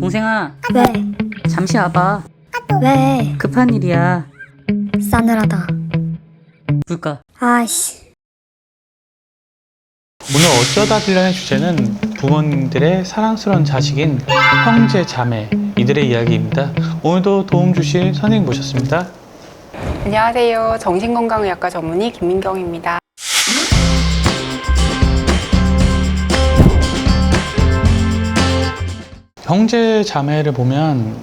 동생아, 왜? 잠시 와봐. 왜? 급한 일이야. 싸늘하다. 물까? 아이씨. 오늘 어쩌다 빌런의 주제는 부모님들의 사랑스러운 자식인 형제, 자매 이들의 이야기입니다. 오늘도 도움 주실 선생님 모셨습니다. 안녕하세요. 정신건강의학과 전문의 김민경입니다. 형제, 자매를 보면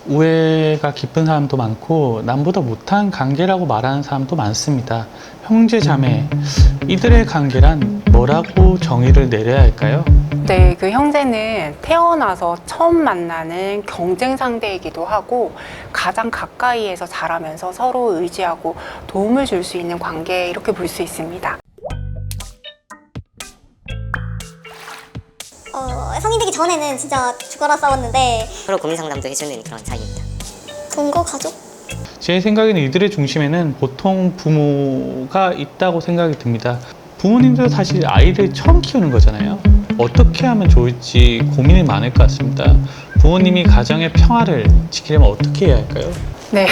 우애가 깊은 사람도 많고 남보다 못한 관계라고 말하는 사람도 많습니다. 형제, 자매 이들의 관계란 뭐라고 정의를 내려야 할까요? 네, 그 형제는 태어나서 처음 만나는 경쟁 상대이기도 하고 가장 가까이에서 자라면서 서로 의지하고 도움을 줄 수 있는 관계 이렇게 볼 수 있습니다. 성인 되기 전에는 진짜 죽어라 싸웠는데 서로 고민 상담도 해주는 그런 사이입니다. 동거 가족? 제 생각에는 이들의 중심에는 보통 부모가 있다고 생각이 듭니다. 부모님도 사실 아이를 처음 키우는 거잖아요. 어떻게 하면 좋을지 고민이 많을 것 같습니다. 부모님이 가정의 평화를 지키려면 어떻게 해야 할까요? 네.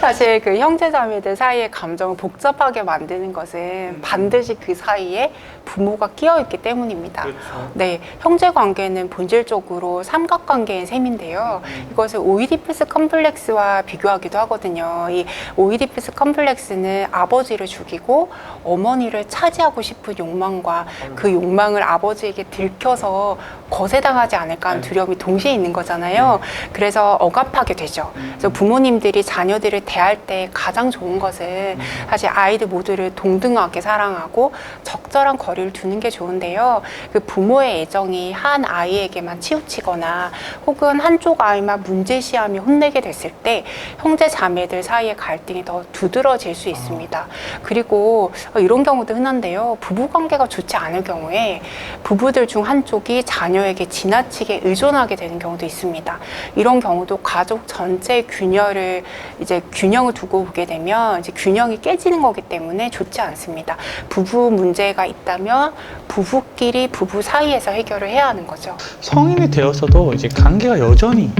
사실 그 형제자매들 사이의 감정을 복잡하게 만드는 것은 반드시 그 사이에 부모가 끼어 있기 때문입니다. 그렇죠. 네. 형제 관계는 본질적으로 삼각관계인 셈인데요. 이것을 오이디푸스 컴플렉스와 비교하기도 하거든요. 이 오이디푸스 컴플렉스는 아버지를 죽이고 어머니를 차지하고 싶은 욕망과 그 욕망을 아버지에게 들켜서 거세당하지 않을까 하는 두려움이 동시에 있는 거잖아요. 그래서 억압하게 되죠. 그래서 부모님들이 자녀들을 대할 때 가장 좋은 것은 사실 아이들 모두를 동등하게 사랑하고 적절한 거리를 두는 게 좋은데요. 그 부모의 애정이 한 아이에게만 치우치거나 혹은 한쪽 아이만 문제시하며 혼내게 됐을 때 형제 자매들 사이의 갈등이 더 두드러질 수 있습니다. 그리고 이런 경우도 흔한데요. 부부관계가 좋지 않을 경우에 부부들 중 한쪽이 자녀에게 지나치게 의존하게 되는 경우도 있습니다. 이런 경우도 가족 전체의 균형을 두고 보게 되면 이제 균형이 깨지는 거기 때문에 좋지 않습니다. 부부 문제가 있다면 부부끼리 부부 사이에서 해결을 해야 하는 거죠. 성인이 되어서도 이제 관계가 여전히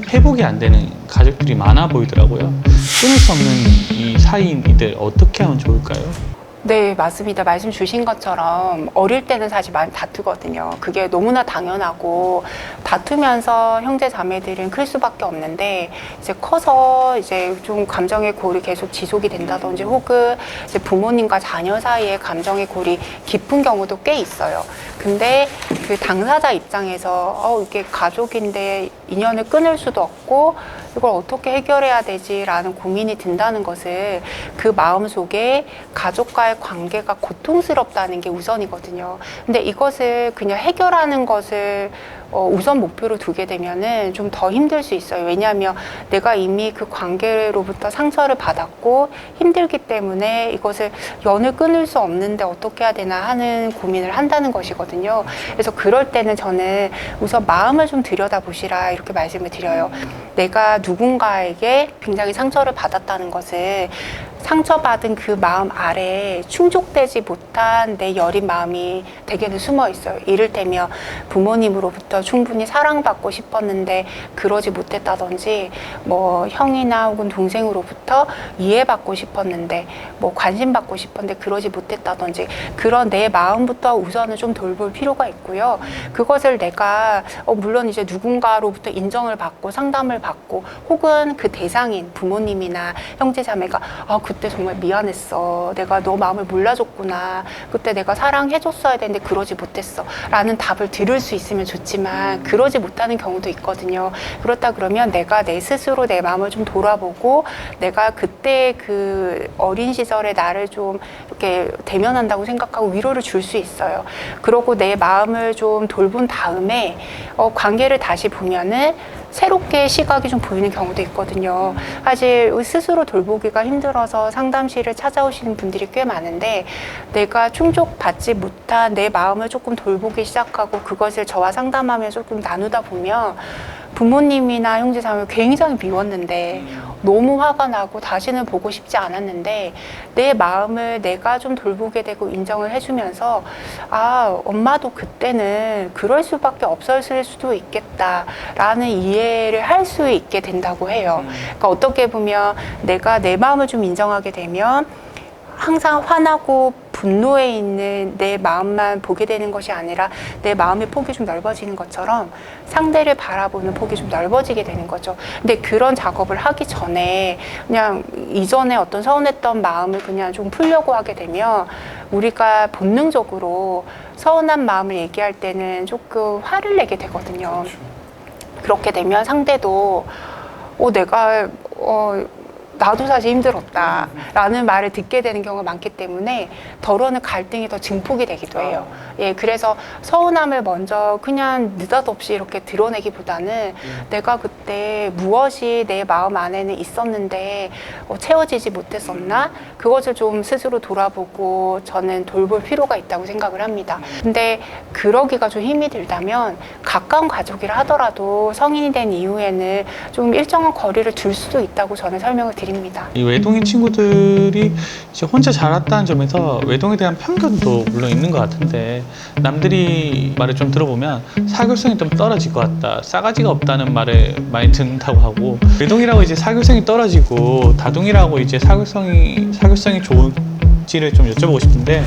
회복이 안 되는 가족들이 많아 보이더라고요. 끊을 수 없는 이 사이인 이들 어떻게 하면 좋을까요? 네, 맞습니다. 말씀 주신 것처럼 어릴 때는 사실 많이 다투거든요. 그게 너무나 당연하고 다투면서 형제 자매들은 클 수밖에 없는데 이제 커서 이제 좀 감정의 골이 계속 지속이 된다든지 혹은 이제 부모님과 자녀 사이에 감정의 골이 깊은 경우도 꽤 있어요. 근데 그 당사자 입장에서 이게 가족인데 인연을 끊을 수도 없고 이걸 어떻게 해결해야 되지라는 고민이 든다는 것은 그 마음속에 가족과의 관계가 고통스럽다는 게 우선이거든요. 근데 이것을 그냥 해결하는 것을 우선 목표로 두게 되면은 좀 더 힘들 수 있어요. 왜냐하면 내가 이미 그 관계로부터 상처를 받았고 힘들기 때문에 이것을 연을 끊을 수 없는데 어떻게 해야 되나 하는 고민을 한다는 것이거든요. 그래서 그럴 때는 저는 우선 마음을 좀 들여다보시라 이렇게 말씀을 드려요. 내가 누군가에게 굉장히 상처를 받았다는 것은 상처받은 그 마음 아래에 충족되지 못한 내 여린 마음이 대개는 숨어 있어요. 이를테면 부모님으로부터 충분히 사랑받고 싶었는데 그러지 못했다든지 뭐 형이나 혹은 동생으로부터 이해받고 싶었는데 뭐 관심받고 싶었는데 그러지 못했다든지 그런 내 마음부터 우선은 좀 돌볼 필요가 있고요. 그것을 내가 물론 이제 누군가로부터 인정을 받고 상담을 받고 혹은 그 대상인 부모님이나 형제자매가 그때 정말 미안했어. 내가 너 마음을 몰라줬구나. 그때 내가 사랑해줬어야 되는데 그러지 못했어. 라는 답을 들을 수 있으면 좋지만 그러지 못하는 경우도 있거든요. 그렇다 그러면 내가 내 스스로 내 마음을 좀 돌아보고 내가 그때 그 어린 시절의 나를 좀 이렇게 대면한다고 생각하고 위로를 줄 수 있어요. 그러고 내 마음을 좀 돌본 다음에 관계를 다시 보면은 새롭게 시각이 좀 보이는 경우도 있거든요. 사실 스스로 돌보기가 힘들어서 상담실을 찾아오시는 분들이 꽤 많은데 내가 충족받지 못한 내 마음을 조금 돌보기 시작하고 그것을 저와 상담하면서 조금 나누다 보면 부모님이나 형제자매를 굉장히 미웠는데 너무 화가 나고 다시는 보고 싶지 않았는데 내 마음을 내가 좀 돌보게 되고 인정을 해주면서 아, 엄마도 그때는 그럴 수밖에 없었을 수도 있겠다라는 이해를 할 수 있게 된다고 해요. 그러니까 어떻게 보면 내가 내 마음을 좀 인정하게 되면 항상 화나고 분노에 있는 내 마음만 보게 되는 것이 아니라 내 마음의 폭이 좀 넓어지는 것처럼 상대를 바라보는 폭이 좀 넓어지게 되는 거죠. 근데 그런 작업을 하기 전에 그냥 이전에 어떤 서운했던 마음을 그냥 좀 풀려고 하게 되면 우리가 본능적으로 서운한 마음을 얘기할 때는 조금 화를 내게 되거든요. 그렇게 되면 상대도 내가 나도 사실 힘들었다라는 말을 듣게 되는 경우가 많기 때문에 덜어는 갈등이 더 증폭이 되기도 해요. 예, 그래서 서운함을 먼저 그냥 느닷없이 이렇게 드러내기보다는 내가 그때 무엇이 내 마음 안에는 있었는데 채워지지 못했었나? 그것을 좀 스스로 돌아보고 저는 돌볼 필요가 있다고 생각을 합니다. 근데 그러기가 좀 힘이 들다면 가까운 가족이라 하더라도 성인이 된 이후에는 좀 일정한 거리를 둘 수도 있다고 저는 설명을 드립니다. 이 외동인 친구들이 이제 혼자 자랐다는 점에서 외동에 대한 편견도 물론 있는 것 같은데 남들이 말을 좀 들어보면 사교성이 좀 떨어질 것 같다, 싸가지가 없다는 말을 많이 듣는다고 하고 외동이라고 이제 사교성이 떨어지고 다둥이라고 이제 사교성이 좋은지를 좀 여쭤보고 싶은데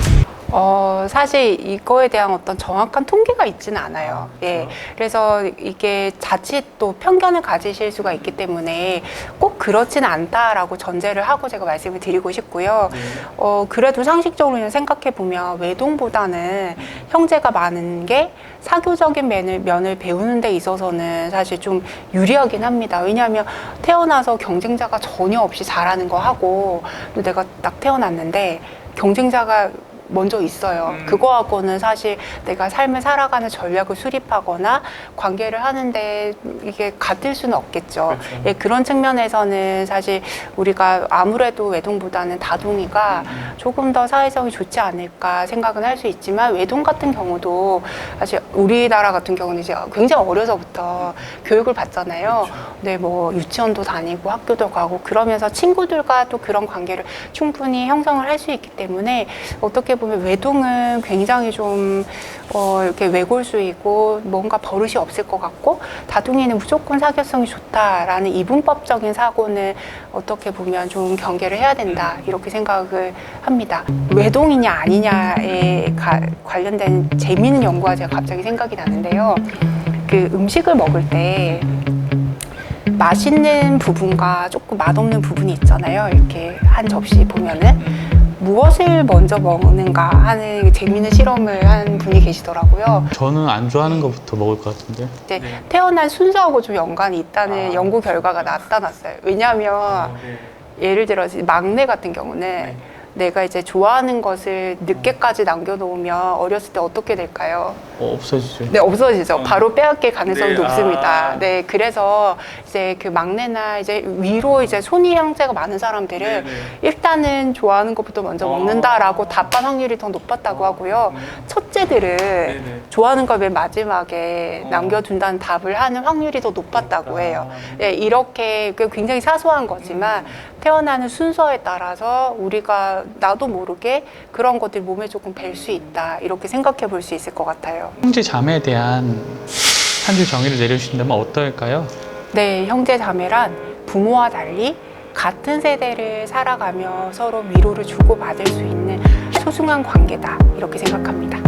사실 이거에 대한 어떤 정확한 통계가 있지는 않아요. 예. 그래서 이게 자칫 또 편견을 가지실 수가 있기 때문에 꼭 그렇지는 않다라고 전제를 하고 제가 말씀을 드리고 싶고요. 그래도 상식적으로 생각해 보면 외동보다는 형제가 많은 게 사교적인 면을 배우는 데 있어서는 사실 좀 유리하긴 합니다. 왜냐하면 태어나서 경쟁자가 전혀 없이 자라는 거 하고 내가 딱 태어났는데 경쟁자가 먼저 있어요. 그거하고는 사실 내가 삶을 살아가는 전략을 수립하거나 관계를 하는데 이게 같을 수는 없겠죠. 그렇죠. 예, 그런 측면에서는 사실 우리가 아무래도 외동보다는 다둥이가 조금 더 사회성이 좋지 않을까 생각은 할 수 있지만 외동 같은 경우도 사실 우리나라 같은 경우는 이제 굉장히 어려서부터 교육을 받잖아요. 네, 뭐 유치원도 다니고 학교도 가고 그러면서 친구들과 또 그런 관계를 충분히 형성을 할 수 있기 때문에 어떻게 보면 외동은 굉장히 좀 이렇게 외골수이고 뭔가 버릇이 없을 것 같고 다둥이는 무조건 사교성이 좋다라는 이분법적인 사고는 어떻게 보면 좀 경계를 해야 된다 이렇게 생각을 합니다. 외동이냐 아니냐에 관련된 재미있는 연구가 제가 갑자기 생각이 나는데요. 그 음식을 먹을 때 맛있는 부분과 조금 맛없는 부분이 있잖아요. 이렇게 한 접시 보면은 무엇을 먼저 먹는가 하는 재미있는 실험을 한 분이 계시더라고요. 저는 안 좋아하는 것부터 먹을 것 같은데. 이제 태어난 순서하고 좀 연관이 있다는 연구 결과가 나타났어요. 왜냐하면 예를 들어 막내 같은 경우는 내가 이제 좋아하는 것을 늦게까지 남겨놓으면 어렸을 때 어떻게 될까요? 없어지죠. 네, 없어지죠. 바로 빼앗길 가능성이 네, 높습니다. 네, 그래서 이제 그 막내나 이제 위로 이제 손이 형제가 많은 사람들은 일단은 좋아하는 것부터 먼저 먹는다라고 답할 확률이 더 높았다고 하고요. 첫째들은 좋아하는 걸 맨 마지막에 남겨둔다는 답을 하는 확률이 더 높았다고 해요. 네, 이렇게 굉장히 사소한 거지만 태어나는 순서에 따라서 우리가 나도 모르게 그런 것들이 몸에 조금 뵐 수 있다 이렇게 생각해 볼 수 있을 것 같아요. 형제 자매에 대한 한 줄 정의를 내려주신다면 어떨까요? 네, 형제 자매란 부모와 달리 같은 세대를 살아가며 서로 위로를 주고받을 수 있는 소중한 관계다 이렇게 생각합니다.